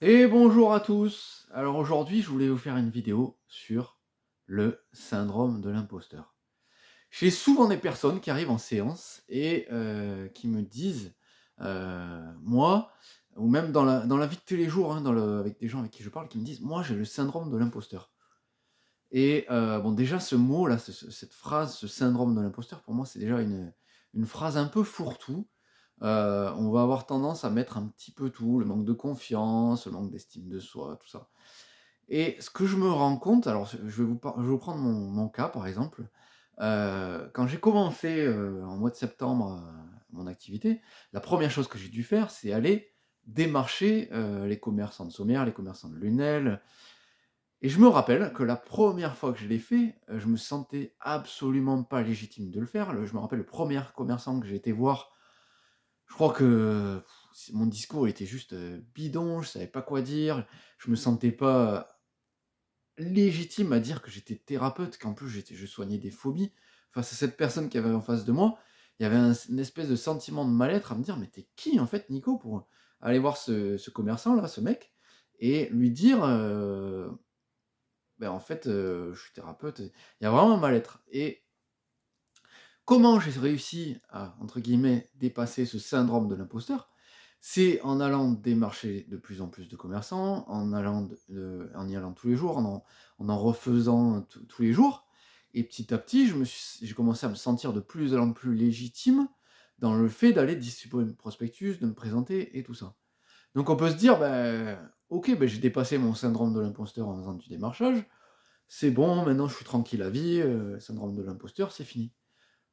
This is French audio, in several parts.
Et bonjour à tous. Alors aujourd'hui, je voulais vous faire une vidéo sur le syndrome de l'imposteur. J'ai souvent des personnes qui arrivent en séance et qui me disent, moi ou même dans la vie de tous les jours, hein, avec des gens avec qui je parle, qui me disent: «Moi, j'ai le syndrome de l'imposteur» et bon déjà ce mot-là, cette phrase, ce syndrome de l'imposteur, pour moi, c'est déjà une phrase un peu fourre-tout. On va avoir tendance à mettre un petit peu tout, le manque de confiance, le manque d'estime de soi, tout ça. Et ce que je me rends compte, alors je vais vous prendre mon cas par exemple. Quand j'ai commencé, en mois de septembre, mon activité, la première chose que j'ai dû faire, c'est aller démarcher, les commerçants de sommières, les commerçants de lunel. Et je me rappelle que la première fois que je l'ai fait, je me sentais absolument pas légitime de le faire. Je me rappelle le premier commerçant que j'ai été voir, je crois que mon discours était juste, bidon, je savais pas quoi dire, je me sentais pas légitime à dire que j'étais thérapeute, qu'en plus je soignais des phobies. Face à cette personne qui avait en face de moi, il y avait une espèce de sentiment de mal-être à me dire: «Mais tu qui en fait Nico pour aller voir ce commerçant là, ce mec et lui dire, en fait, je suis thérapeute». Il y a vraiment un mal-être et comment j'ai réussi à, entre guillemets, «dépasser ce syndrome de l'imposteur?» C'est en allant démarcher de plus en plus de commerçants, en y allant tous les jours, en refaisant tous les jours et petit à petit, j'ai commencé à me sentir de plus en plus légitime dans le fait d'aller distribuer une prospectus, de me présenter et tout ça. Donc on peut se dire: OK, j'ai dépassé mon syndrome de l'imposteur en faisant du démarchage, c'est bon, maintenant je suis tranquille à vie, syndrome de l'imposteur, c'est fini».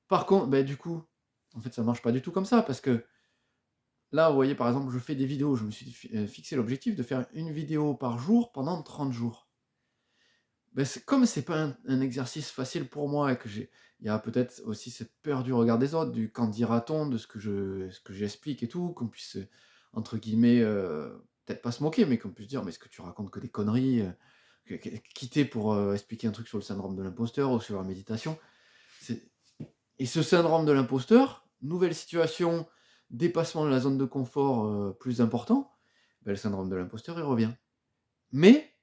Par contre, du coup, en fait, ça marche pas du tout comme ça parce que là, vous voyez, par exemple, je fais des vidéos, je me suis fixé l'objectif de faire une vidéo par jour pendant 30 jours. C'est comme c'est pas un exercice facile pour moi et que il y a peut-être aussi cette peur du regard des autres, du «qu'en dira-t-on» de ce que j'explique et tout, qu'on puisse, entre guillemets, peut-être pas se moquer, mais qu'on puisse dire: «Mais est-ce que tu racontes que des conneries, qui tu pour, expliquer un truc sur le syndrome de l'imposteur ou sur la méditation?» c'est Et ce syndrome de l'imposteur, nouvelle situation, dépassement de la zone de confort, plus important, le syndrome de l'imposteur, il revient. Mais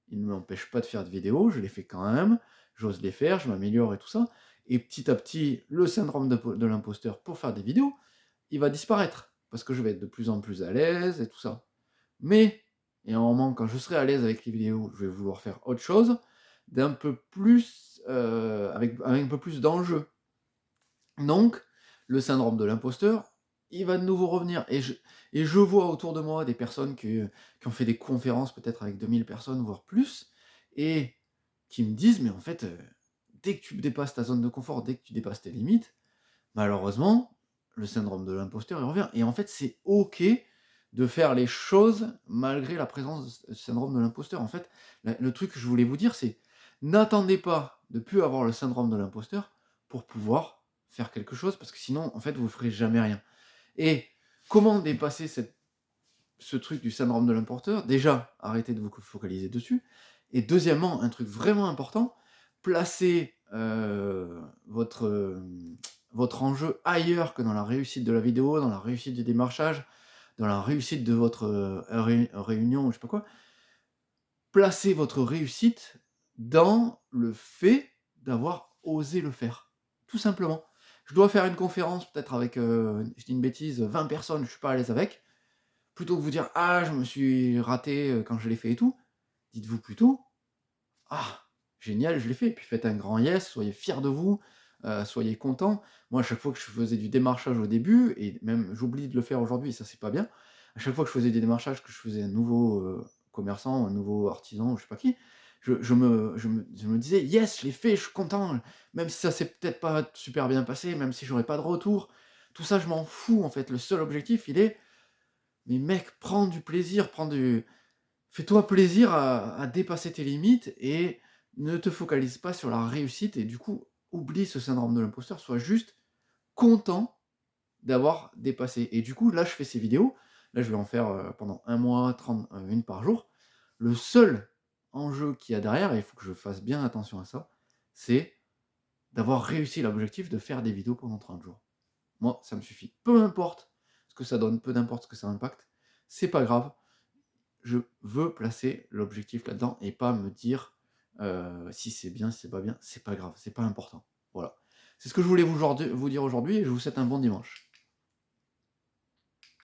il ne m'empêche pas de faire de vidéos, je les fais quand même, j'ose les faire, je m'améliore et tout ça et petit à petit, le syndrome de l'imposteur pour faire des vidéos, il va disparaître parce que je vais être de plus en plus à l'aise et tout ça. Mais il y a un moment, quand je serai à l'aise avec les vidéos, je vais vouloir faire autre chose, d'un peu plus, avec un peu plus d'enjeu. Donc, le syndrome de l'imposteur, il va de nouveau revenir et je vois autour de moi des personnes qui ont fait des conférences peut-être avec 2000 personnes, voire plus et qui me disent: «Mais en fait, dès que tu dépasses ta zone de confort, dès que tu dépasses tes limites, malheureusement, le syndrome de l'imposteur, il revient» et en fait, c'est OK de faire les choses malgré la présence de ce syndrome de l'imposteur. En fait, le truc que je voulais vous dire, c'est n'attendez pas de plus avoir le syndrome de l'imposteur pour pouvoir faire quelque chose, parce que sinon, en fait, vous ne ferez jamais rien. Et comment dépasser ce truc du syndrome de l'imposteur? Déjà, arrêtez de vous focaliser dessus. Et deuxièmement, un truc vraiment important, placez votre enjeu ailleurs que dans la réussite de la vidéo, dans la réussite du démarchage, dans la réussite de votre réunion, je sais pas quoi. Placez votre réussite dans le fait d'avoir osé le faire, tout simplement. Je dois faire une conférence peut-être avec, je dis une bêtise, 20 personnes, je suis pas à l'aise avec. Plutôt que vous dire: «Ah, je me suis raté, quand je l'ai fait et tout», dites-vous plutôt: «Ah, génial, je l'ai fait» et puis faites un grand yes, soyez fiers de vous, soyez contents. Moi, à chaque fois que je faisais du démarchage au début et même j'oublie de le faire aujourd'hui et ça, c'est pas bien. À chaque fois que je faisais des démarchages, que je faisais un nouveau, commerçant, un nouveau artisan ou je sais pas qui, je me disais: «Yes, je l'ai fait, je suis content», même si ça s'est peut-être pas super bien passé, même si j'aurais pas de retour. Tout ça, je m'en fous, en fait. Le seul objectif, il est: «Mais mec, prends du plaisir, fais-toi plaisir à dépasser tes limites et ne te focalise pas sur la réussite et du coup, oublie ce syndrome de l'imposteur, sois juste content d'avoir dépassé» et du coup, là, je fais ces vidéos. Là, je vais en faire, pendant un mois, 30 1 par jour. Le seul enjeu qu'il y a derrière et il faut que je fasse bien attention à ça, c'est d'avoir réussi l'objectif de faire des vidéos pendant 30 jours. Moi, ça me suffit. Peu importe ce que ça donne, peu importe ce que ça impacte, c'est pas grave. je veux placer l'objectif là-dedans et pas me dire, si c'est bien, si c'est pas bien, c'est pas grave, c'est pas important. Voilà. C'est ce que je voulais vous dire aujourd'hui et je vous souhaite un bon dimanche.